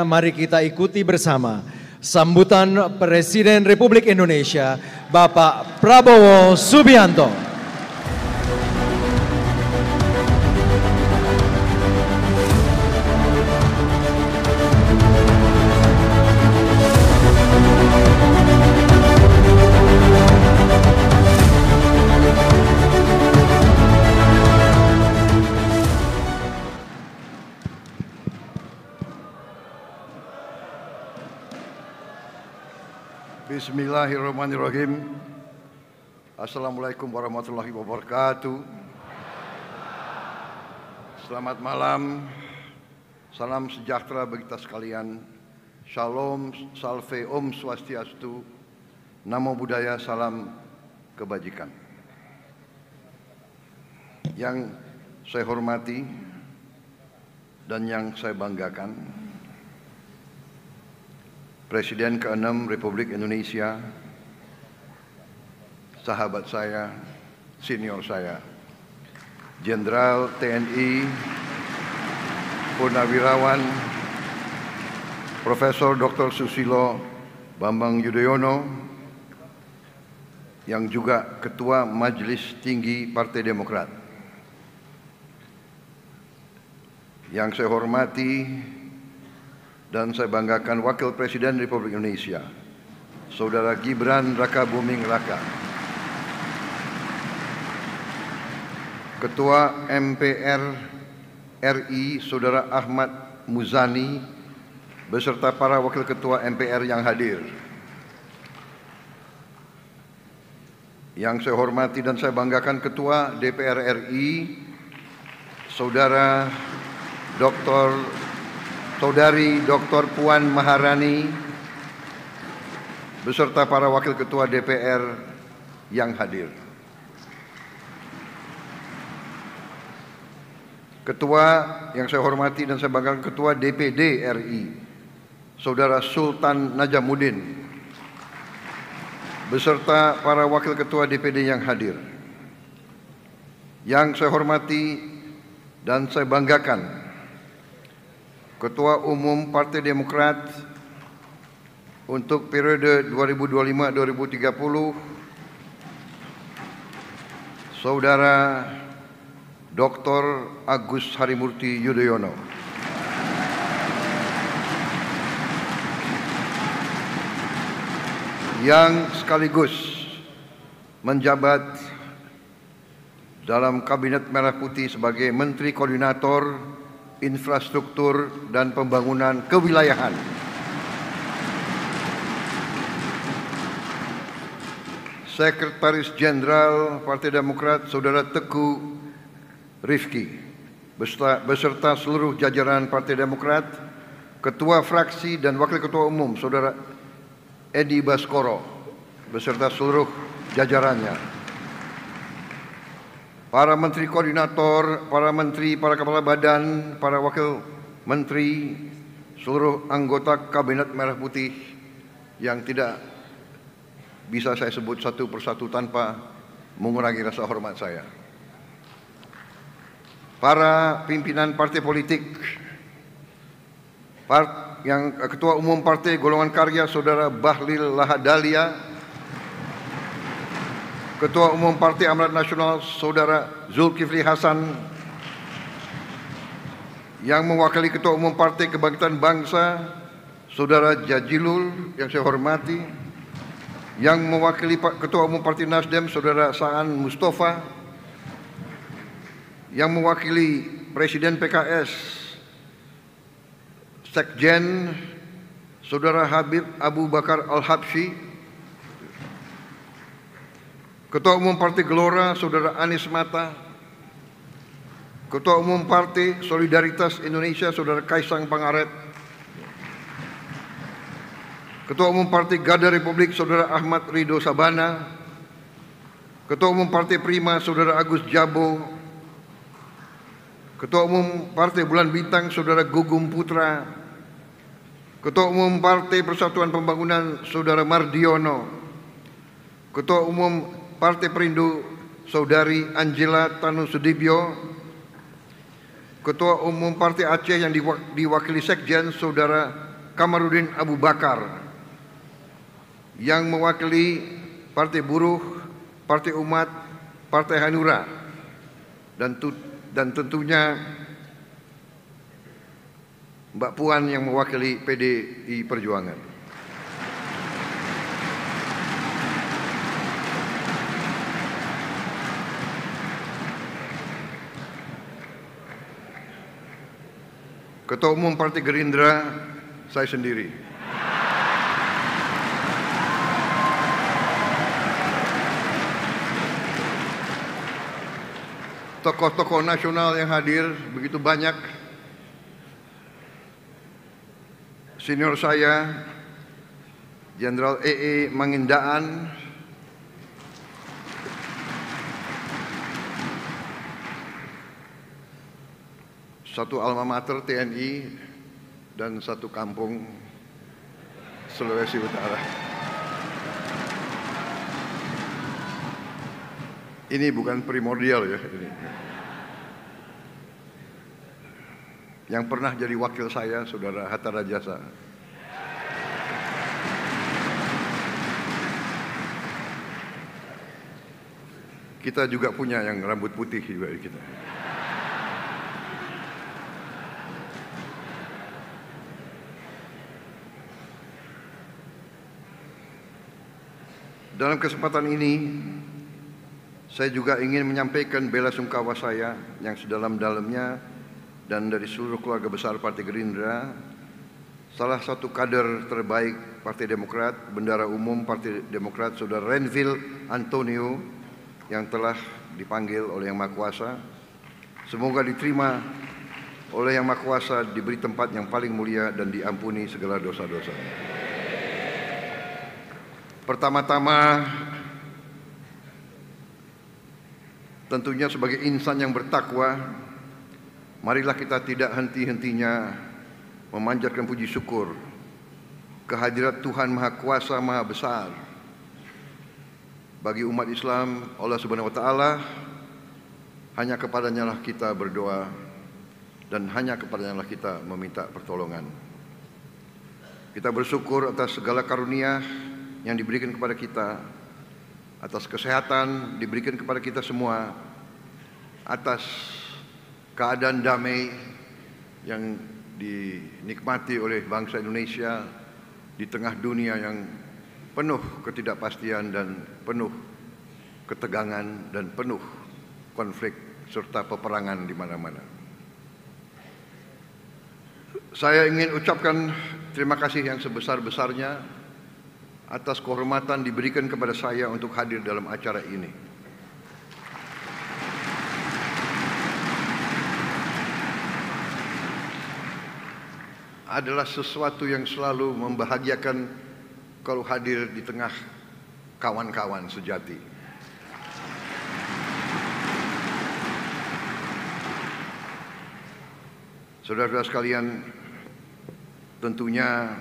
Mari kita ikuti bersama sambutan Presiden Republik Indonesia, Bapak Prabowo Subianto. Bismillahirrahmanirrahim. Assalamualaikum warahmatullahi wabarakatuh. Selamat malam. Salam sejahtera bagi kita sekalian. Shalom, salve, om swastiastu. Namo buddhaya, salam kebajikan. Yang saya hormati dan yang saya banggakan, Presiden ke-6 Republik Indonesia, sahabat saya, senior saya, Jenderal TNI Purnawirawan Profesor Dr. Susilo Bambang Yudhoyono, yang juga Ketua Majelis Tinggi Partai Demokrat. Yang saya hormati dan saya banggakan Wakil Presiden Republik Indonesia, Saudara Gibran Rakabuming Raka, Ketua MPR RI Saudara Ahmad Muzani, beserta para Wakil Ketua MPR yang hadir. Yang saya hormati dan saya banggakan Ketua DPR RI, Saudari Dr. Puan Maharani, beserta para Wakil Ketua DPR yang hadir. Ketua yang saya hormati dan saya banggakan Ketua DPD RI, Saudara Sultan Najamuddin, beserta para Wakil Ketua DPD yang hadir. Yang saya hormati dan saya banggakan Ketua Umum Partai Demokrat untuk periode 2025-2030, Saudara Dr. Agus Harimurti Yudhoyono. Yang sekaligus menjabat dalam Kabinet Merah Putih sebagai Menteri Koordinator Infrastruktur dan Pembangunan Kewilayahan. Sekretaris Jenderal Partai Demokrat Saudara Teguh Rifki, beserta seluruh jajaran Partai Demokrat, Ketua Fraksi dan Wakil Ketua Umum Saudara Edi Baskoro, beserta seluruh jajarannya. Para Menteri Koordinator, para Menteri, para Kepala Badan, para Wakil Menteri, seluruh anggota Kabinet Merah Putih yang tidak bisa saya sebut satu persatu tanpa mengurangi rasa hormat saya. Para pimpinan partai politik, yang Ketua Umum Partai Golongan Karya Saudara Bahlil Lahadalia, Ketua Umum Partai Amanat Nasional Saudara Zulkifli Hasan, yang mewakili Ketua Umum Partai Kebangkitan Bangsa Saudara Jajilul yang saya hormati, yang mewakili Ketua Umum Partai Nasdem Saudara Saan Mustafa, yang mewakili Presiden PKS Sekjen Saudara Habib Abu Bakar Al-Habsyi, Ketua Umum Partai Gelora Saudara Anies Mata, Ketua Umum Partai Solidaritas Indonesia Saudara Kaisang Pangarep, Ketua Umum Partai Garda Republik Saudara Ahmad Ridho Sabana, Ketua Umum Partai Prima Saudara Agus Jabo, Ketua Umum Partai Bulan Bintang Saudara Gugum Putra, Ketua Umum Partai Persatuan Pembangunan Saudara Mardiono, Ketua Umum Partai Perindo Saudari Angela Tanu Sudibyo, Ketua Umum Partai Aceh yang diwakili Sekjen Saudara Kamarudin Abu Bakar, yang mewakili Partai Buruh, Partai Umat, Partai Hanura, dan tentunya Mbak Puan yang mewakili PDI Perjuangan. Ketua Umum Partai Gerindra, saya sendiri. Tokoh-tokoh nasional yang hadir begitu banyak. Senior saya, Jenderal EE Mangindaan, satu alma mater TNI dan satu kampung Sulawesi Utara. Ini bukan primordial ya. Yang pernah jadi wakil saya, Saudara Hatta Rajasa. Kita juga punya yang rambut putih juga kita. Dalam kesempatan ini, saya juga ingin menyampaikan bela sungkawa saya yang sedalam-dalamnya dan dari seluruh keluarga besar Partai Gerindra, salah satu kader terbaik Partai Demokrat, Bendara Umum Partai Demokrat, Saudara Renville Antonio, yang telah dipanggil oleh Yang Maha Kuasa. Semoga diterima oleh Yang Maha Kuasa, diberi tempat yang paling mulia dan diampuni segala dosa-dosa. Pertama-tama, tentunya sebagai insan yang bertakwa, marilah kita tidak henti-hentinya memanjatkan puji syukur kehadirat Tuhan Maha Kuasa Maha Besar. Bagi umat Islam, Allah Subhanahu wa Ta'ala, hanya kepadanya lah kita berdoa dan hanya kepadanya lah kita meminta pertolongan. Kita bersyukur atas segala karunia yang diberikan kepada kita, atas kesehatan diberikan kepada kita semua, atas keadaan damai yang dinikmati oleh bangsa Indonesia di tengah dunia yang penuh ketidakpastian dan penuh ketegangan dan penuh konflik serta peperangan di mana-mana. Saya ingin ucapkan terima kasih yang sebesar-besarnya atas kehormatan diberikan kepada saya untuk hadir dalam acara ini. Adalah sesuatu yang selalu membahagiakan kalau hadir di tengah kawan-kawan sejati. Saudara-saudara sekalian, tentunya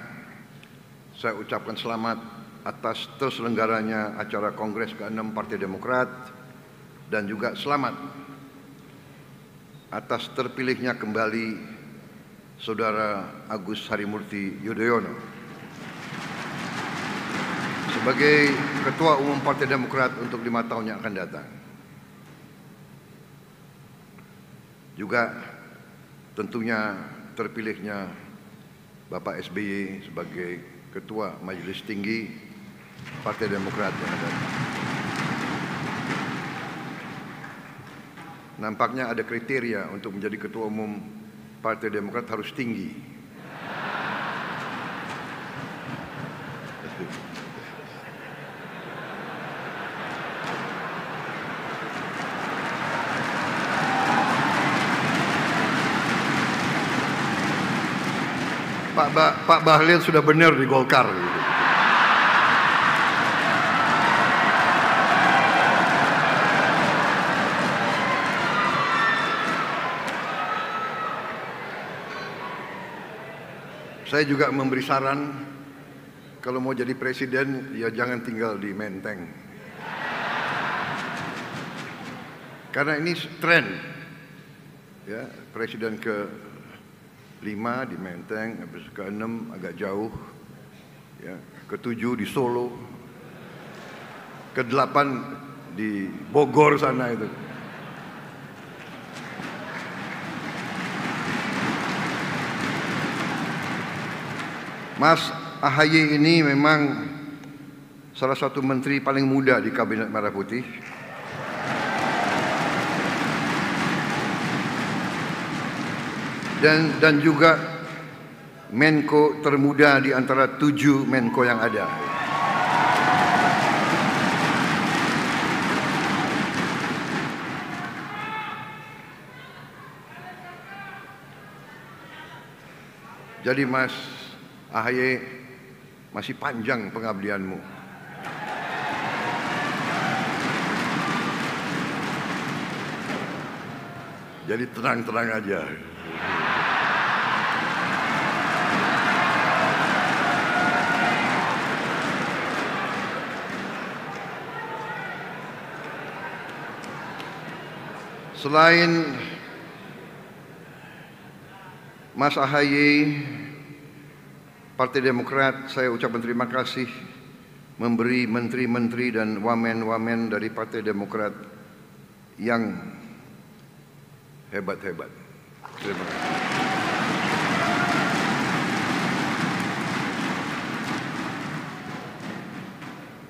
saya ucapkan selamat atas terselenggaranya acara Kongres ke-6 Partai Demokrat dan juga selamat atas terpilihnya kembali Saudara Agus Harimurti Yudhoyono sebagai Ketua Umum Partai Demokrat untuk 5 tahun yang akan datang. Juga tentunya terpilihnya Bapak SBY sebagai Ketua Majelis Tinggi Partai Demokrat yang ada. Nampaknya ada kriteria untuk menjadi Ketua Umum Partai Demokrat harus tinggi. Pak Bahlil sudah benar di Golkar. Saya juga memberi saran, kalau mau jadi presiden, ya jangan tinggal di Menteng. Karena ini tren. ya, Presiden ke-5 di Menteng, habis ke-6 agak jauh, ya, ke-7 di Solo, ke-8 di Bogor sana itu. Mas AHY ini memang salah satu menteri paling muda di Kabinet Merah Putih. Dan juga Menko termuda di antara 7 Menko yang ada. Jadi Mas AHY, masih panjang pengabdianmu. Jadi tenang-tenang aja. Selain Mas AHY, Partai Demokrat, saya ucapkan terima kasih memberi menteri-menteri dan wamen-wamen dari Partai Demokrat yang hebat-hebat. Terima kasih.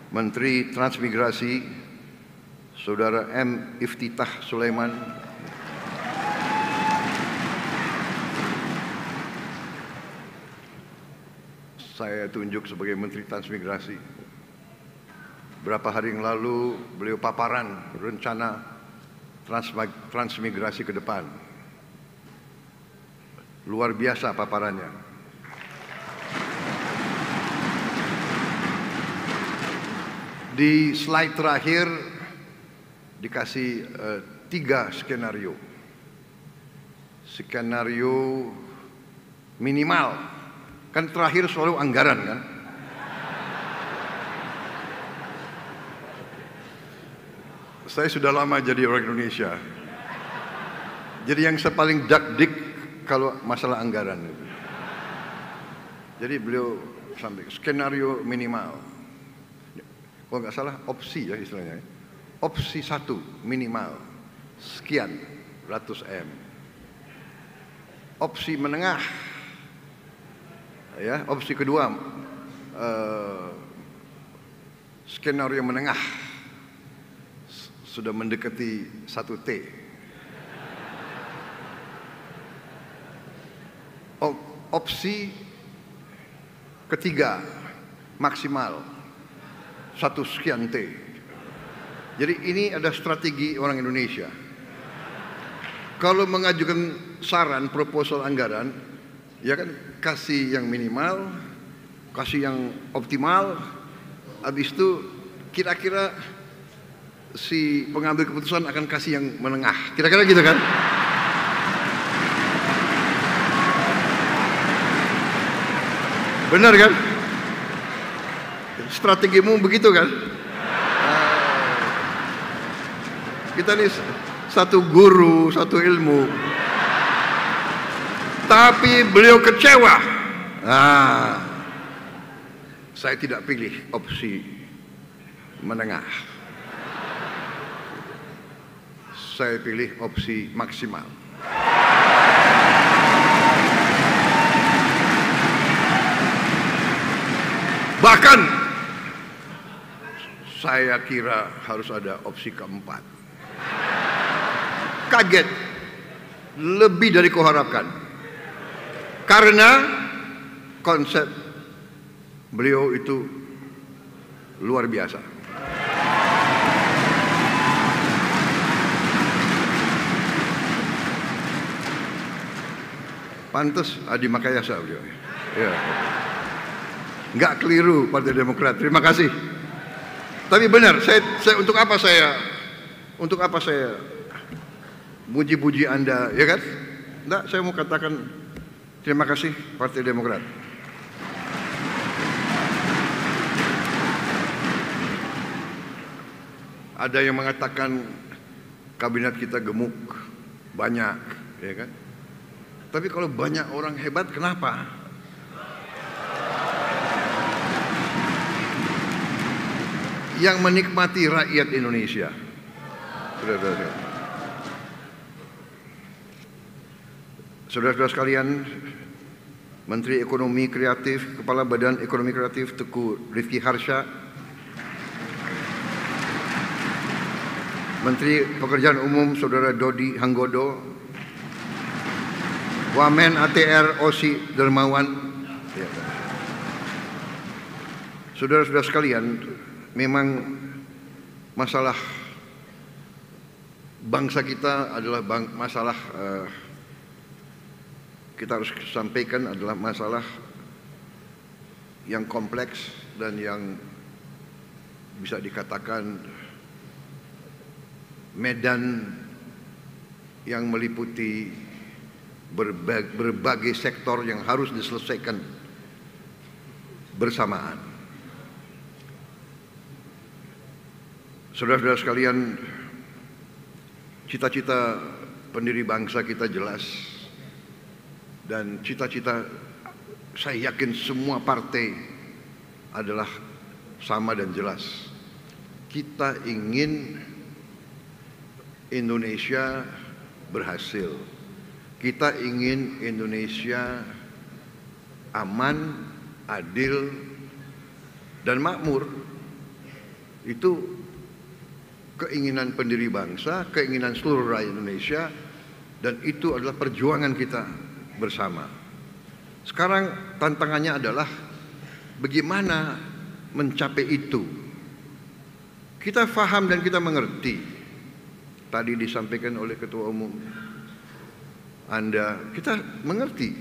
Menteri Transmigrasi Saudara M. Iftitah Sulaiman, saya tunjuk sebagai Menteri Transmigrasi. Berapa hari yang lalu beliau paparan rencana transmigrasi ke depan. Luar biasa paparannya. Di slide terakhir dikasih 3 skenario. Skenario minimal, kan terakhir selalu anggaran kan. Saya sudah lama jadi orang Indonesia. Jadi yang saya paling dakdik kalau masalah anggaran itu. Jadi beliau sampai skenario minimal. Kalau nggak salah opsi ya istilahnya. Opsi 1 minimal sekian ratus M. Opsi menengah, ya, opsi kedua skenario menengah sudah mendekati 1 T. Opsi ketiga maksimal 1 sekian T. Jadi ini ada strategi orang Indonesia. Kalau mengajukan saran proposal anggaran, ya kan kasih yang minimal, kasih yang optimal, habis itu kira-kira si pengambil keputusan akan kasih yang menengah. Kira-kira gitu kan? Benar kan? Strategimu begitu kan? Kita ini satu guru, satu ilmu, tapi beliau kecewa. Saya tidak pilih opsi menengah. Saya pilih opsi maksimal. Bahkan saya kira harus ada opsi keempat. Kaget, lebih dari kau harapkan. Karena konsep beliau itu luar biasa. Pantes Adi Makayasa beliau. Ya. Nggak keliru Partai Demokrat. Terima kasih. Tapi benar, saya untuk apa saya muji-puji Anda, ya kan? Enggak, saya mau katakan terima kasih Partai Demokrat. Ada yang mengatakan kabinet kita gemuk, banyak, ya kan? Tapi kalau banyak orang hebat, kenapa? Yang menikmati rakyat Indonesia. Saudara-saudara sekalian, Menteri Ekonomi Kreatif, Kepala Badan Ekonomi Kreatif Teguh Rifki Harsha, Menteri Pekerjaan Umum Saudara Dodi Hanggodo, Wamen ATR Osi Dermawan, saudara-saudara sekalian, memang masalah bangsa kita adalah masalah kita harus sampaikan adalah masalah yang kompleks dan yang bisa dikatakan medan yang meliputi berbagai sektor yang harus diselesaikan bersamaan. Saudara-saudara sekalian, cita-cita pendiri bangsa kita jelas, dan cita-cita saya yakin semua partai adalah sama dan jelas. Kita ingin Indonesia berhasil. Kita ingin Indonesia aman, adil, dan makmur. Itu keinginan pendiri bangsa, keinginan seluruh rakyat Indonesia, dan itu adalah perjuangan kita bersama. Sekarang tantangannya adalah bagaimana mencapai itu. Kita faham dan kita mengerti. Tadi disampaikan oleh Ketua Umum Anda, kita mengerti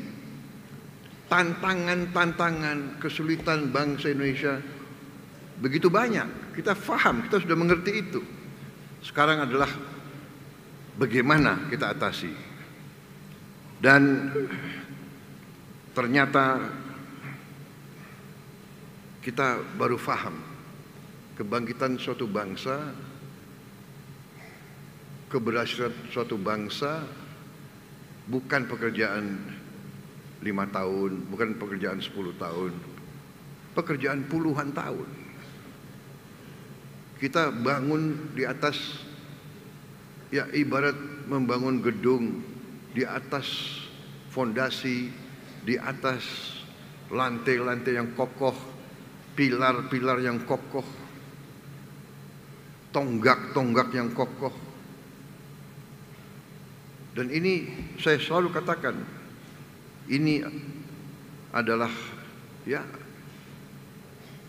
tantangan-tantangan kesulitan bangsa Indonesia begitu banyak. Kita faham, kita sudah mengerti itu. Sekarang adalah bagaimana kita atasi. Dan ternyata kita baru faham kebangkitan suatu bangsa, keberhasilan suatu bangsa bukan pekerjaan 5 tahun, bukan pekerjaan 10 tahun, pekerjaan puluhan tahun. Kita bangun di atas, ya ibarat membangun gedung di atas fondasi, di atas lantai-lantai yang kokoh, pilar-pilar yang kokoh, tonggak-tonggak yang kokoh. Dan ini saya selalu katakan, ini adalah ya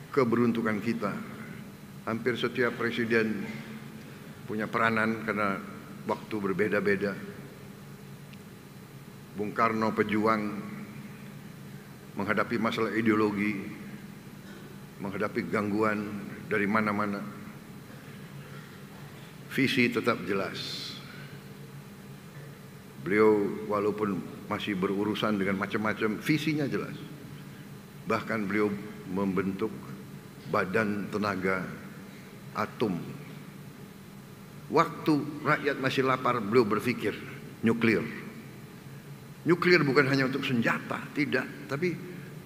keberuntungan kita. Hampir setiap presiden punya peranan karena waktu berbeda-beda. Bung Karno pejuang menghadapi masalah ideologi, menghadapi gangguan dari mana-mana. Visi tetap jelas. Beliau walaupun masih berurusan dengan macam-macam, visinya jelas. Bahkan beliau membentuk Badan Tenaga Atom. Waktu rakyat masih lapar, beliau berpikir nuklir. Nuklir bukan hanya untuk senjata, tidak. Tapi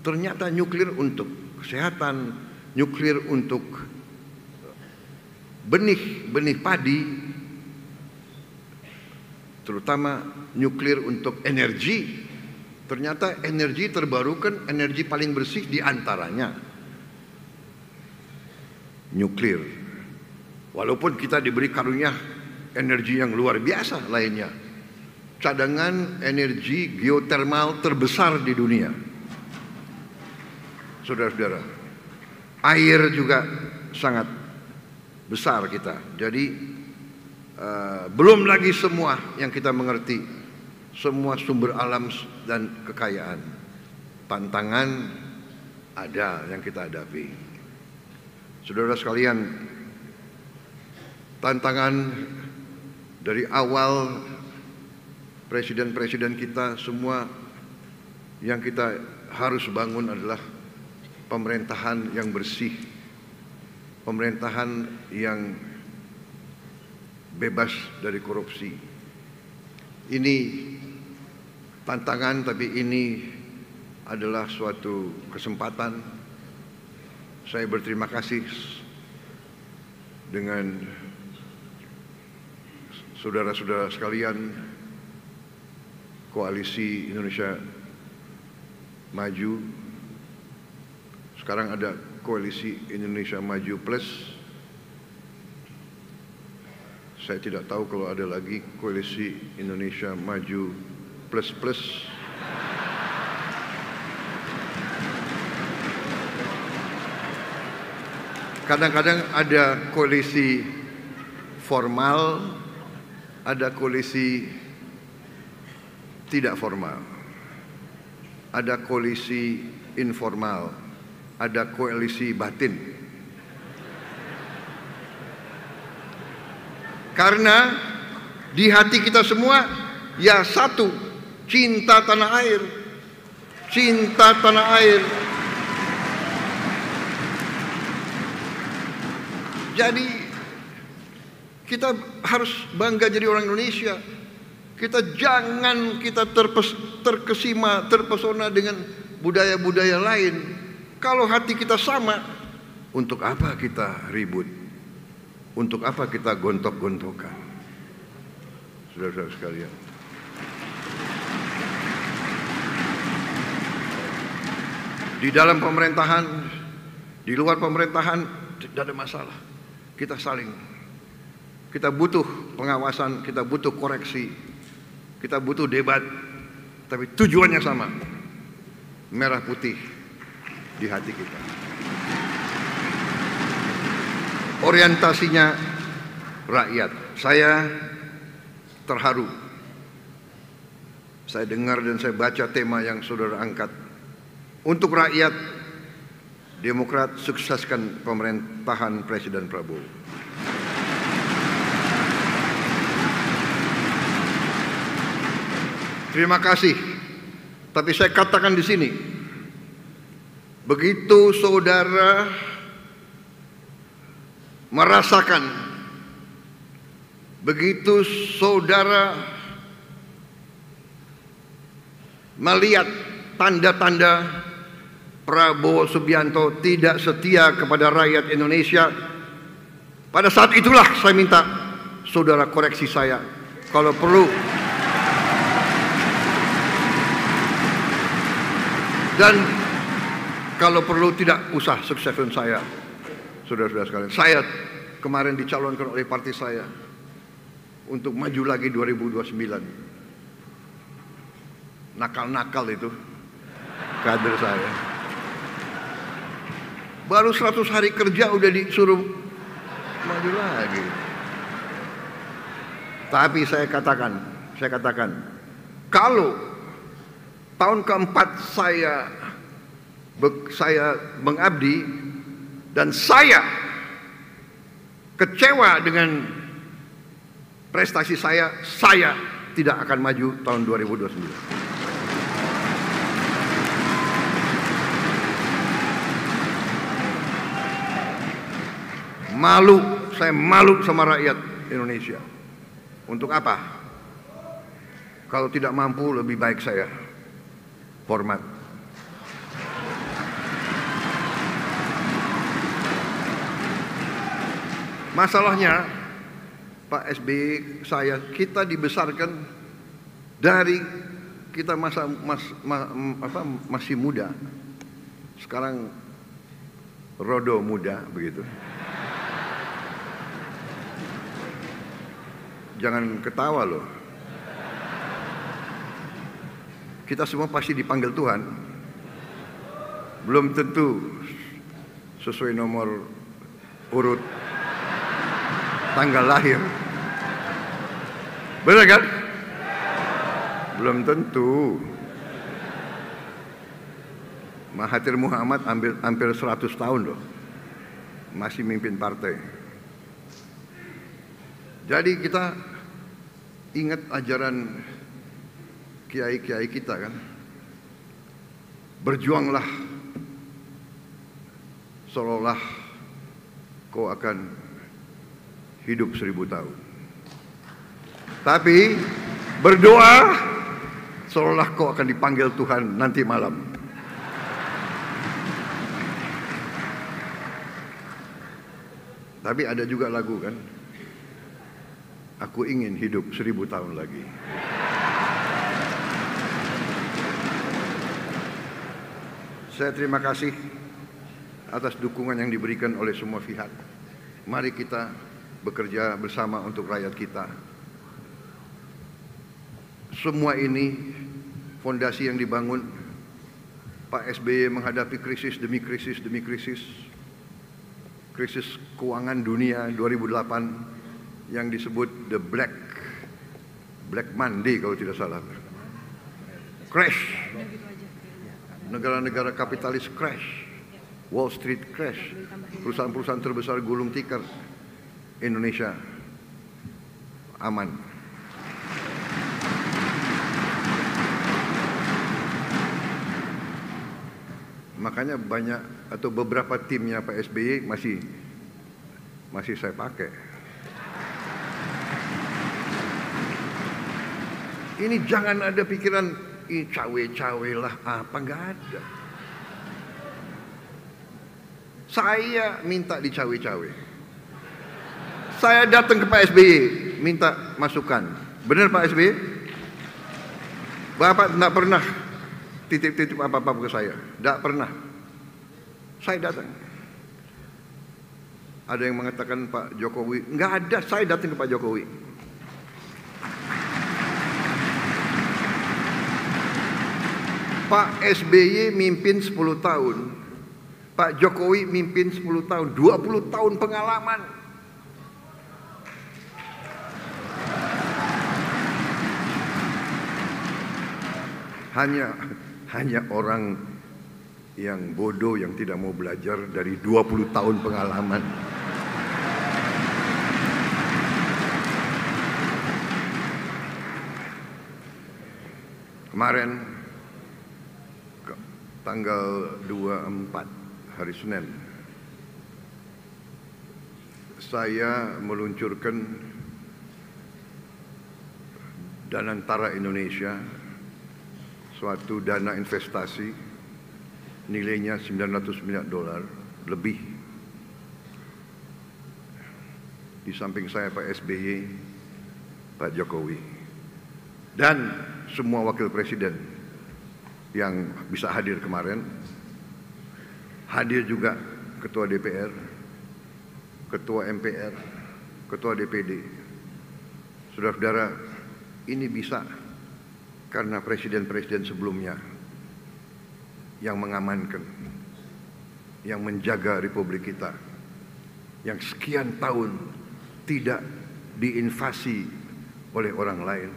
ternyata nuklir untuk kesehatan, nuklir untuk benih padi, terutama nuklir untuk energi. Ternyata energi terbarukan, energi paling bersih diantaranya nuklir. Walaupun kita diberi karunia energi yang luar biasa lainnya. Cadangan energi geotermal terbesar di dunia. Saudara-saudara, air juga sangat besar kita. Jadi belum lagi semua yang kita mengerti, semua sumber alam dan kekayaan. Tantangan ada yang kita hadapi. Saudara sekalian, tantangan dari awal presiden-presiden kita semua yang kita harus bangun adalah pemerintahan yang bersih, pemerintahan yang bebas dari korupsi. Ini tantangan, tapi ini adalah suatu kesempatan. Saya berterima kasih dengan saudara-saudara sekalian, Koalisi Indonesia Maju. Sekarang ada Koalisi Indonesia Maju Plus. Saya tidak tahu kalau ada lagi Koalisi Indonesia Maju Plus Plus. Kadang-kadang ada koalisi formal, ada koalisi tidak formal, ada koalisi informal, ada koalisi batin. Karena di hati kita semua ya satu, cinta tanah air, cinta tanah air. Jadi kita harus bangga jadi orang Indonesia. Kita jangan terpesona dengan budaya-budaya lain. Kalau hati kita sama, untuk apa kita ribut? Untuk apa kita gontok-gontokan? Saudara-saudara sekalian. Di dalam pemerintahan, di luar pemerintahan tidak ada masalah. Kita butuh pengawasan, kita butuh koreksi, kita butuh debat, tapi tujuannya sama, merah putih di hati kita. Orientasinya rakyat. Saya terharu. Saya dengar dan saya baca tema yang saudara angkat. Untuk rakyat, Demokrat sukseskan pemerintahan Presiden Prabowo. Terima kasih. Tapi saya katakan di sini, begitu saudara merasakan, begitu saudara melihat tanda-tanda Prabowo Subianto tidak setia kepada rakyat Indonesia, pada saat itulah saya minta saudara koreksi saya. Kalau perlu, dan kalau perlu tidak usah sukseskan saya, saudara-saudara sekalian. Saya kemarin dicalonkan oleh partai saya untuk maju lagi 2029. Nakal-nakal itu kader saya. Baru 100 hari kerja udah disuruh maju lagi. Tapi saya katakan, kalau tahun keempat saya mengabdi dan saya kecewa dengan prestasi saya tidak akan maju tahun 2029. Saya malu sama rakyat Indonesia. Untuk apa? Kalau tidak mampu, lebih baik saya hormat. Masalahnya, Pak SBY, kita dibesarkan dari kita masih muda. Sekarang rodo muda begitu. Jangan ketawa loh. Kita semua pasti dipanggil Tuhan. Belum tentu sesuai nomor urut tanggal lahir. Benar kan? Belum tentu. Mahathir Muhammad hampir 100 tahun loh. Masih mimpin partai. Jadi kita ingat ajaran kiai-kiai kita kan. Berjuanglah seolah kau akan hidup 1000 tahun. Tapi berdoa seolah kau akan dipanggil Tuhan nanti malam. Tapi ada juga lagu kan, aku ingin hidup 1000 tahun lagi. Saya terima kasih atas dukungan yang diberikan oleh semua pihak. Mari kita bekerja bersama untuk rakyat kita. Semua ini fondasi yang dibangun Pak SBY menghadapi krisis demi krisis demi krisis. Krisis keuangan dunia 2008 yang disebut the Black Monday kalau tidak salah. Crash. Negara-negara kapitalis crash. Wall Street crash. Perusahaan-perusahaan terbesar gulung tikar. Indonesia aman. Makanya banyak atau beberapa timnya Pak SBY masih saya pakai. Ini jangan ada pikiran cawe-cawe lah apa, nggak ada. Saya minta dicawe-cawe. Saya datang ke Pak SBY minta masukan. Benar Pak SBY? Bapak tidak pernah titip-titip apa-apa ke saya. Tidak pernah. Saya datang. Ada yang mengatakan Pak Jokowi. Nggak ada, saya datang ke Pak Jokowi. Pak SBY mimpin 10 tahun. Pak Jokowi mimpin 10 tahun. 20 tahun pengalaman. Hanya orang yang bodoh yang tidak mau belajar dari 20 tahun pengalaman. Kemarin tanggal 24 hari Senin saya meluncurkan Danantara Indonesia, suatu dana investasi nilainya $900 miliar lebih. Di samping saya Pak SBY, Pak Jokowi, dan semua wakil presiden yang bisa hadir kemarin. Hadir juga Ketua DPR, Ketua MPR, Ketua DPD. Saudara-saudara, ini bisa karena presiden-presiden sebelumnya yang mengamankan, yang menjaga Republik kita, yang sekian tahun tidak diinvasi oleh orang lain,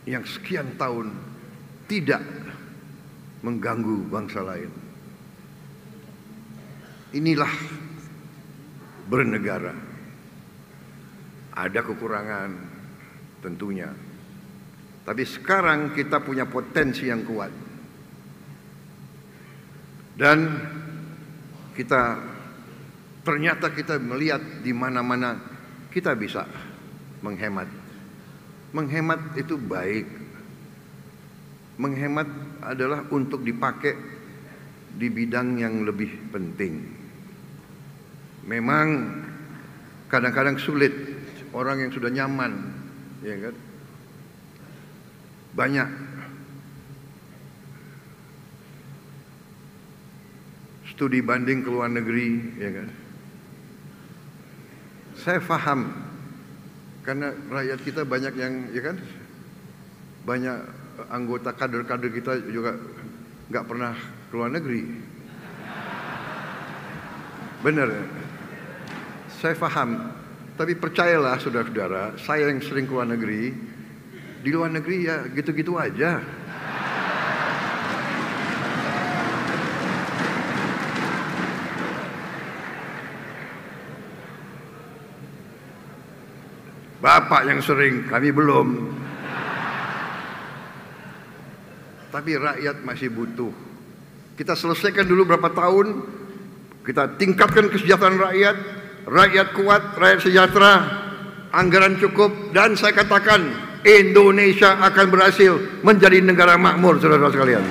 yang sekian tahun tidak mengganggu bangsa lain. Inilah bernegara. Ada kekurangan tentunya. Tapi sekarang kita punya potensi yang kuat. Dan ternyata kita melihat di mana-mana kita bisa menghemat. Menghemat itu baik. Menghemat adalah untuk dipakai di bidang yang lebih penting. Memang kadang-kadang sulit orang yang sudah nyaman, ya kan? Banyak studi banding ke luar negeri, ya kan? Saya paham karena rakyat kita banyak yang, ya kan? Banyak anggota kader-kader kita juga nggak pernah ke luar negeri. Benar, saya paham. Tapi percayalah saudara-saudara, saya yang sering ke luar negeri, di luar negeri ya gitu-gitu aja. Bapak yang sering, kami belum. Tapi rakyat masih butuh. Kita selesaikan dulu berapa tahun, kita tingkatkan kesejahteraan rakyat kuat, rakyat sejahtera, anggaran cukup, dan saya katakan Indonesia akan berhasil menjadi negara makmur, saudara-saudara sekalian.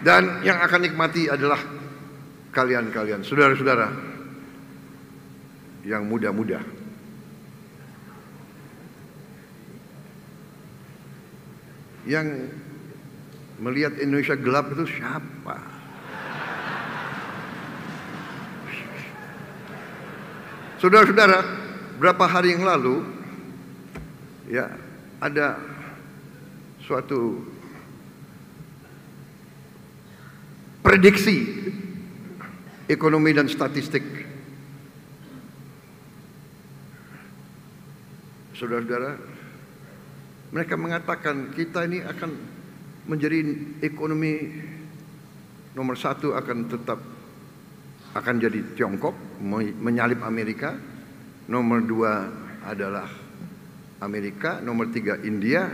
Dan yang akan nikmati adalah kalian-kalian, saudara-saudara yang muda-muda. Yang melihat Indonesia gelap itu siapa? Saudara-saudara, berapa hari yang lalu ya ada suatu prediksi ekonomi dan statistik. Saudara-saudara, mereka mengatakan kita ini akan menjadi ekonomi nomor satu, akan tetap akan jadi Tiongkok, menyalip Amerika. Nomor dua adalah Amerika, nomor tiga India.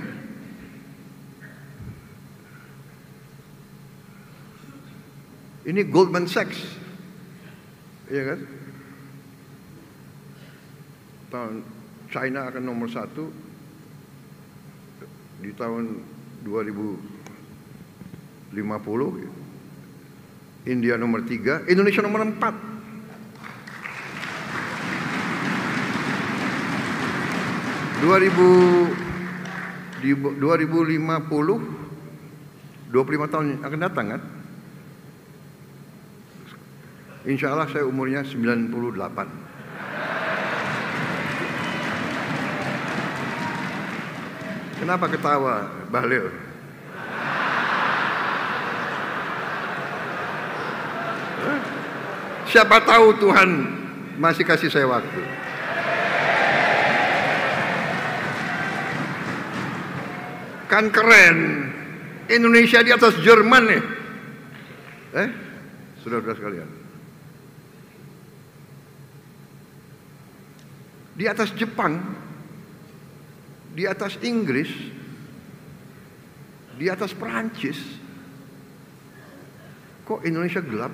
Ini Goldman Sachs, iya kan? Tahun China akan nomor satu di tahun 2050, India nomor 3, Indonesia nomor 4. Di 2050, 25 tahun akan datang kan? Insya Allah saya umurnya 98. Kenapa ketawa, Bahlil? Siapa tahu Tuhan masih kasih saya waktu. Kan keren, Indonesia di atas Jerman nih. Saudara-saudara sekalian, di atas Jepang, di atas Inggris, di atas Perancis. Kok Indonesia gelap?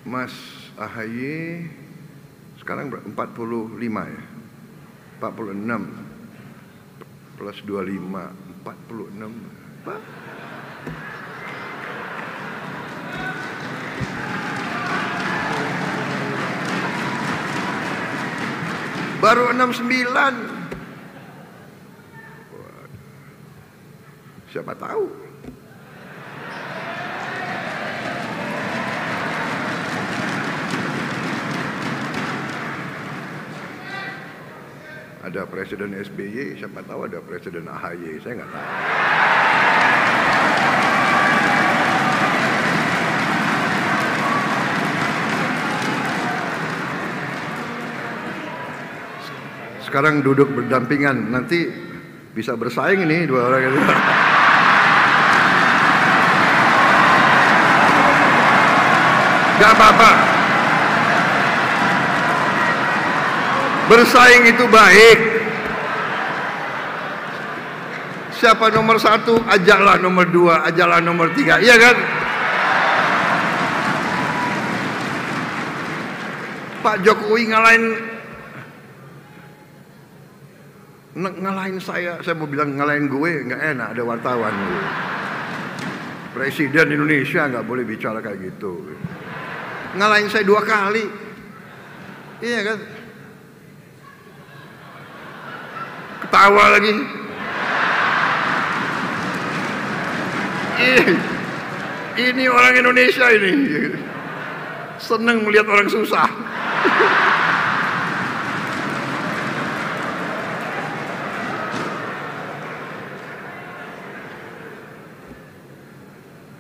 Mas AHY sekarang 45 ya, 46 plus 25, 46 apa? Baru 69. Siapa tahu? Ada Presiden SBY, siapa tahu ada Presiden AHY, saya nggak tahu. Sekarang duduk berdampingan, nanti bisa bersaing ini dua orang itu. Gak apa-apa. Bersaing itu baik. Siapa nomor satu, ajaklah nomor dua, ajaklah nomor tiga, iya kan? Pak Jokowi ngalahin saya mau bilang ngalahin gue, nggak enak, ada wartawan. Presiden Indonesia nggak boleh bicara kayak gitu. Ngalahin saya 2 kali, iya kan? Ketawa lagi. Ini orang Indonesia ini seneng melihat orang susah.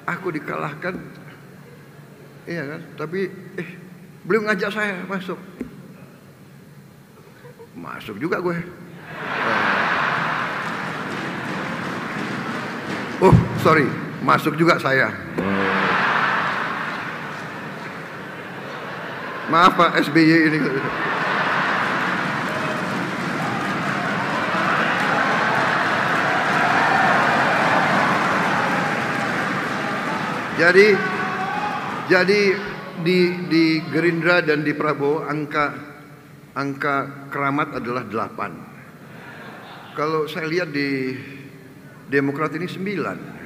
Aku dikalahkan, iya kan? Tapi beliau ngajak saya masuk juga gue. Oh sorry, masuk juga saya. Maaf Pak SBY ini. Jadi di Gerindra dan di Prabowo angka keramat adalah 8. Kalau saya lihat di Demokrat ini 9.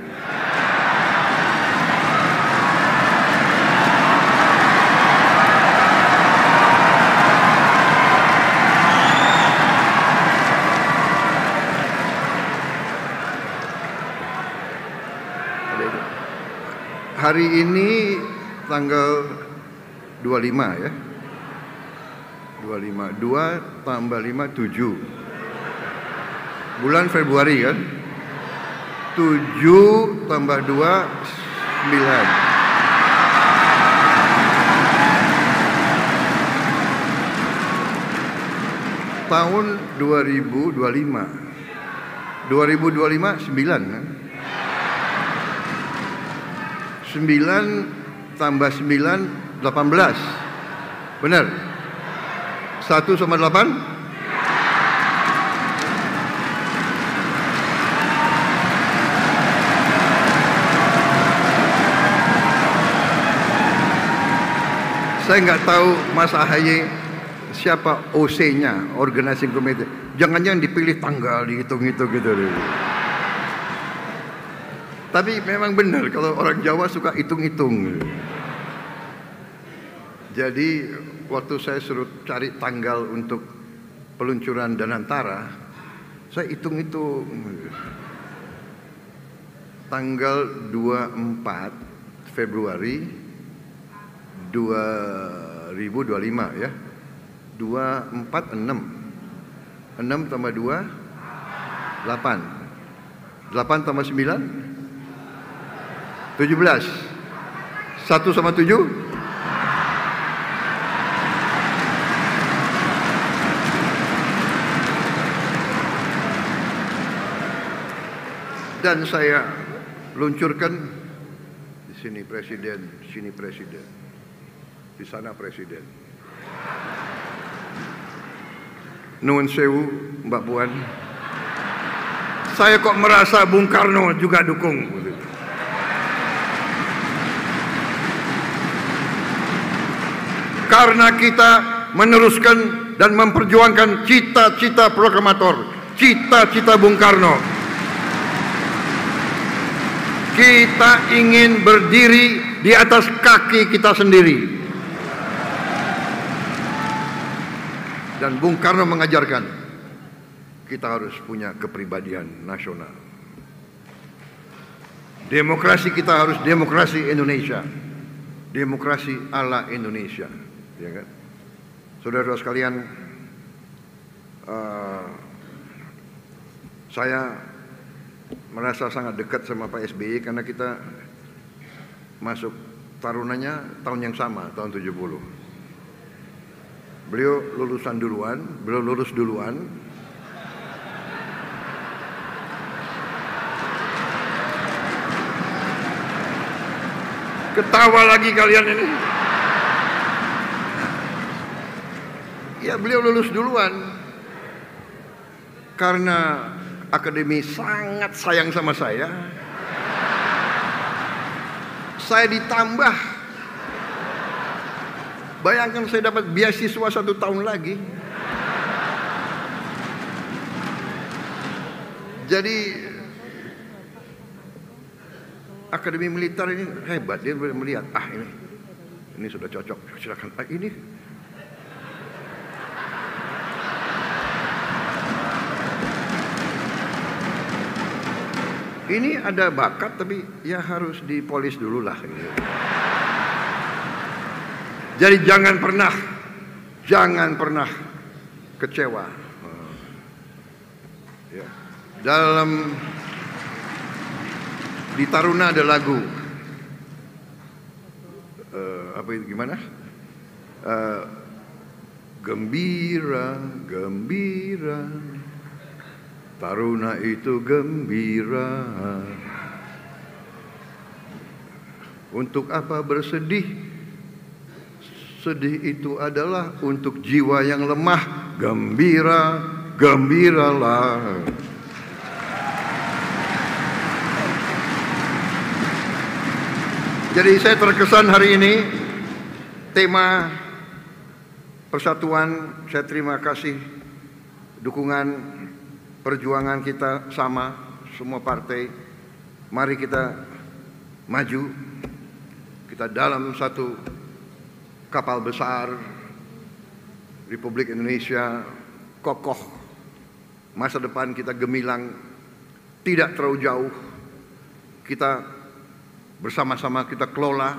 Hari ini tanggal 25 ya. 25, 2 tambah 5, 7. Bulan Februari kan. 7 tambah 2, 9. Tahun 2025. 2025 9 kan. 9 tambah 9 18. Benar? 1 sama 8? Saya nggak tahu Mas AHY siapa OC-nya, Organizing Committee. Jangan-jangan dipilih tanggal, dihitung-hitung gitu. Tapi memang benar kalau orang Jawa suka hitung-hitung. Jadi waktu saya suruh cari tanggal untuk peluncuran Danantara, saya hitung-hitung. Tanggal 24 Februari 2025 ya. 24 6. 6 tambah 2 8. 8 tambah 9 17. 1 sama 7? Dan saya luncurkan di sini presiden, sini presiden, di sana presiden. Nuwun sewu, Mbak Puan. Saya kok merasa Bung Karno juga dukung. Karena kita meneruskan dan memperjuangkan cita-cita proklamator, cita-cita Bung Karno. Kita ingin berdiri di atas kaki kita sendiri. Dan Bung Karno mengajarkan kita harus punya kepribadian nasional. Demokrasi kita harus demokrasi Indonesia. Demokrasi ala Indonesia. Ya kan? Saudara-saudara sekalian, saya merasa sangat dekat sama Pak SBY karena kita masuk tarunanya tahun yang sama, tahun 70. Beliau lulusan duluan, beliau lulus duluan. Ketawa lagi kalian ini. Ya, beliau lulus duluan karena akademi sangat sayang sama saya. Saya ditambah, bayangkan saya dapat beasiswa 1 tahun lagi. Jadi akademi militer ini hebat, dia melihat ini sudah cocok, silakan ini ada bakat tapi ya harus dipolis dulu lah. Jadi jangan pernah kecewa. Ya. Dalam di Taruna ada lagu apa itu gimana? Gembira, gembira. Taruna itu gembira. Untuk apa bersedih? Sedih itu adalah untuk jiwa yang lemah. Gembira, gembiralah. Jadi saya terkesan hari ini tema persatuan. Saya terima kasih dukungan perjuangan kita sama semua partai. Mari kita maju, kita dalam satu kapal besar Republik Indonesia kokoh. Masa depan kita gemilang, tidak terlalu jauh. Kita bersama-sama kita kelola,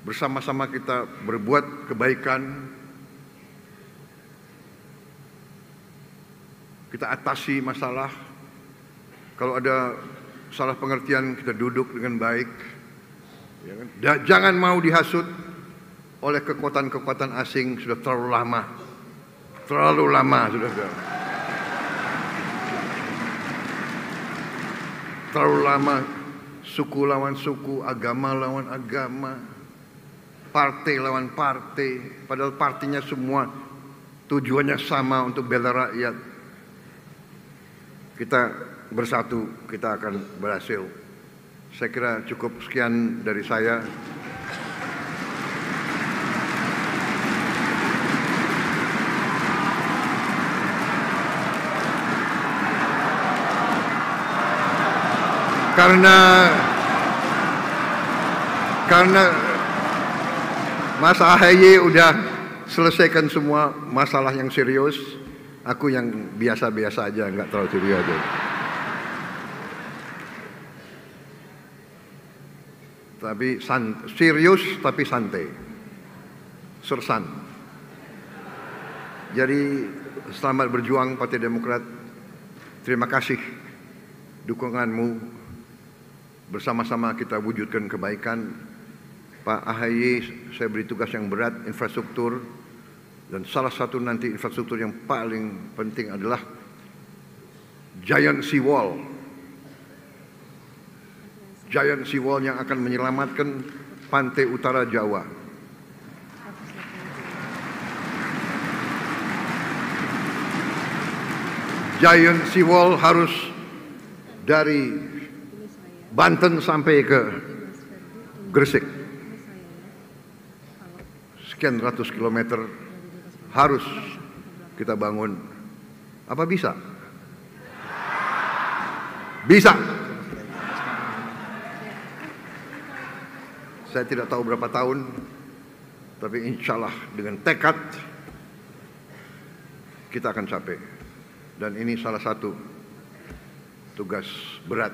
bersama-sama kita berbuat kebaikan, kita atasi masalah. Kalau ada salah pengertian, kita duduk dengan baik. Ya kan? Jangan mau dihasut oleh kekuatan-kekuatan asing. Sudah terlalu lama sudah. Terlalu lama. Suku lawan suku, agama lawan agama, partai lawan partai. Padahal partainya semua tujuannya sama, untuk bela rakyat. Kita bersatu, kita akan berhasil. Saya kira cukup sekian dari saya. Karena Mas AHY udah selesaikan semua masalah yang serius, aku yang biasa-biasa aja, nggak terlalu serius aja. Tapi serius tapi santai, sersan. Jadi selamat berjuang Partai Demokrat. Terima kasih dukunganmu. Bersama-sama kita wujudkan kebaikan. Pak AHY, saya beri tugas yang berat, infrastruktur. Dan salah satu nanti infrastruktur yang paling penting adalah Giant Seawall. Giant Seawall yang akan menyelamatkan pantai utara Jawa. Giant Seawall harus dari Banten sampai ke Gresik. Sekian ratus kilometer harus kita bangun. Apa bisa? Bisa. Saya tidak tahu berapa tahun, tapi insya Allah dengan tekad kita akan capai. Dan ini salah satu tugas berat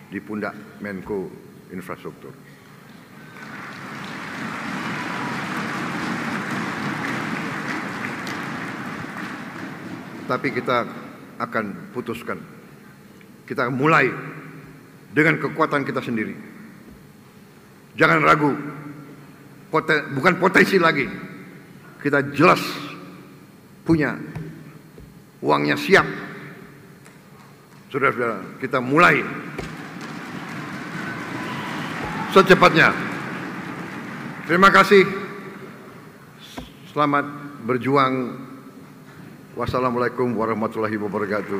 di pundak Menko Infrastruktur. Tapi kita akan putuskan. Kita mulai dengan kekuatan kita sendiri. Jangan ragu. Bukan potensi lagi. Kita jelas punya uangnya, siap. Saudara-saudara, kita mulai secepatnya. Terima kasih. Selamat berjuang. Wassalamualaikum warahmatullahi wabarakatuh.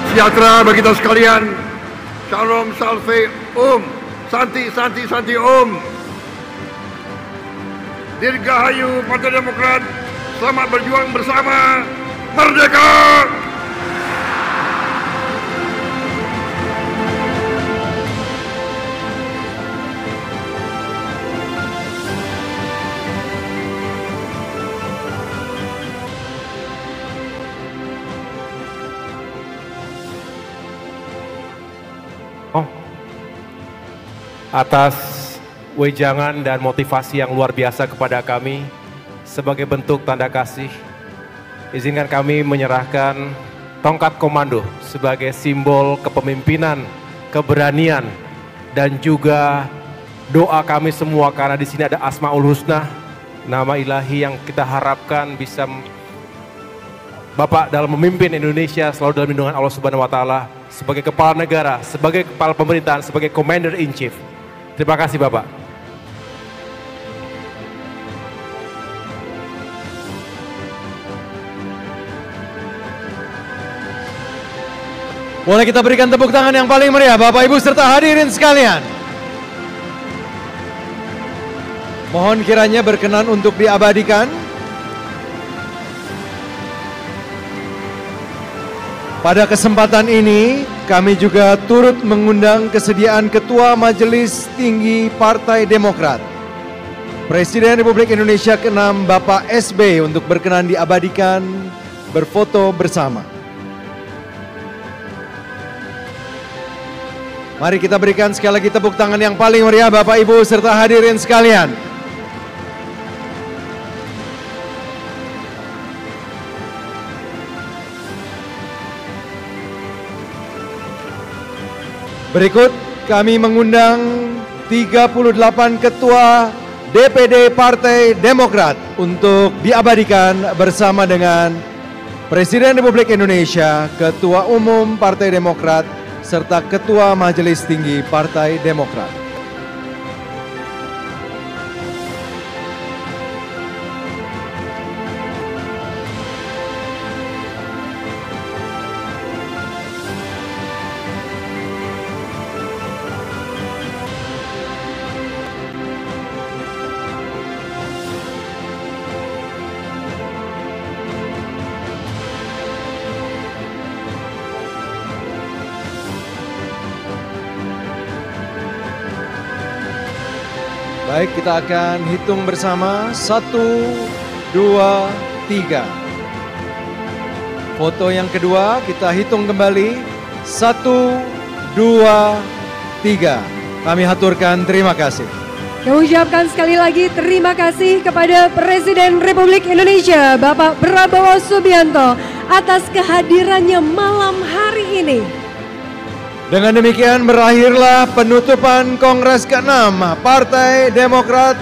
Sejahtera bagi kita sekalian. Shalom, salve, santi, santi, santi, Dirgahayu Partai Demokrat. Selamat berjuang bersama. Merdeka! Atas wejangan dan motivasi yang luar biasa kepada kami, sebagai bentuk tanda kasih, izinkan kami menyerahkan tongkat komando sebagai simbol kepemimpinan, keberanian, dan juga doa kami semua, karena di sini ada Asmaul Husna, nama ilahi yang kita harapkan bisa Bapak dalam memimpin Indonesia selalu dalam lindungan Allah Subhanahu wa Ta'ala, sebagai kepala negara, sebagai kepala pemerintahan, sebagai Commander in Chief. Terima kasih Bapak. Boleh kita berikan tepuk tangan yang paling meriah Bapak Ibu serta hadirin sekalian. Mohon kiranya berkenan untuk diabadikan. Pada kesempatan ini, kami juga turut mengundang kesediaan Ketua Majelis Tinggi Partai Demokrat, Presiden Republik Indonesia ke-6 Bapak SB untuk berkenan diabadikan berfoto bersama. Mari kita berikan sekali lagi tepuk tangan yang paling meriah Bapak Ibu serta hadirin sekalian. Berikut kami mengundang 38 Ketua DPD Partai Demokrat untuk diabadikan bersama dengan Presiden Republik Indonesia, Ketua Umum Partai Demokrat, serta Ketua Majelis Tinggi Partai Demokrat. Baik, kita akan hitung bersama. 1, 2, 3. Foto yang kedua kita hitung kembali. 1, 2, 3. Kami haturkan terima kasih. Kami ucapkan sekali lagi terima kasih kepada Presiden Republik Indonesia Bapak Prabowo Subianto atas kehadirannya malam hari ini. Dengan demikian berakhirlah penutupan Kongres ke-6 Partai Demokrat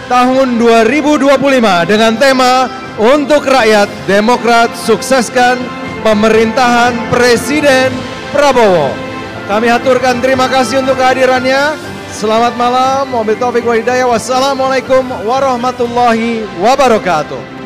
tahun 2025 dengan tema Untuk Rakyat Demokrat Sukseskan Pemerintahan Presiden Prabowo. Kami haturkan terima kasih untuk kehadirannya. Selamat malam, wabillahi taufiq wal hidayah. Wassalamualaikum warahmatullahi wabarakatuh.